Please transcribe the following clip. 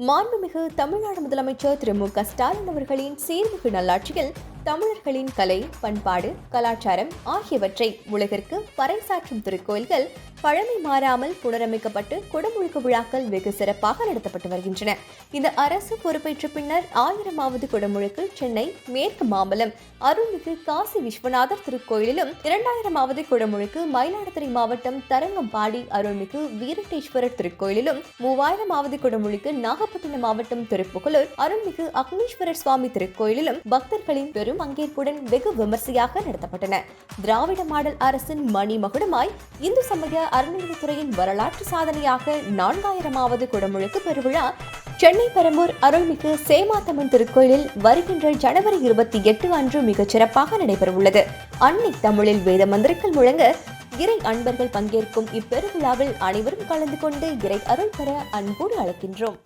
மாண்புமிகு தமிழ்நாடு முதலமைச்சர் திரு மு.க.ஸ்டாலின் அவர்களின் சீர்மிகு நல்லாட்சியில் தமிழர்களின் கலை, பண்பாடு, கலாச்சாரம் ஆகியவற்றை உலகிற்கு பறைசாற்றும் திருக்கோயில்கள் பழமை மாறாமல் புனரமைக்கப்பட்டு குடமுழுக்கு விழாக்கள் வெகு சிறப்பாக நடத்தப்பட்டு வருகின்றன. இந்த அரசு பொறுப்பேற்ற பின்னர் 1000வது குடமுழுக்கு சென்னை மேற்கு மாம்பலம் அருள்மிகு காசி விஸ்வநாதர் திருக்கோயிலிலும், 2000வது குடமுழுக்கு மயிலாடுதுறை மாவட்டம் தரங்கம்பாடி அருள்மிகு வீரட்டேஸ்வரர் திருக்கோயிலிலும், 3000வது குடமுழுக்கு நாகப்பட்டினம் மாவட்டம் திருப்புகலூர் அருள்மிகு அக்னீஸ்வரர் சுவாமி திருக்கோயிலிலும் பக்தர்களின் பெரும் பங்கேற்புடன் வெகு விமர்சையாக நடத்தப்பட்டன. திராவிட மாடல் அரசின் மணிமகுடமாய் இந்து சமய அறநிலையத்துறையின் வரலாற்று சாதனையாக 4000வது குடமுழுக்கு பெருவிழா சென்னை பெரம்பூர் அருள்மிகு சேமாத்தம்மன் திருக்கோயிலில் வருகின்ற ஜனவரி 28 அன்று மிகச் சிறப்பாக நடைபெறவுள்ளது. அன்னை தமிழில் வேத மந்திரங்கள் முழங்க இறை அன்பர்கள் பங்கேற்கும் இப்பெருவிழாவில் அனைவரும் கலந்து கொண்டு இறை அருள் பெற அன்போடு அழைக்கின்றோம்.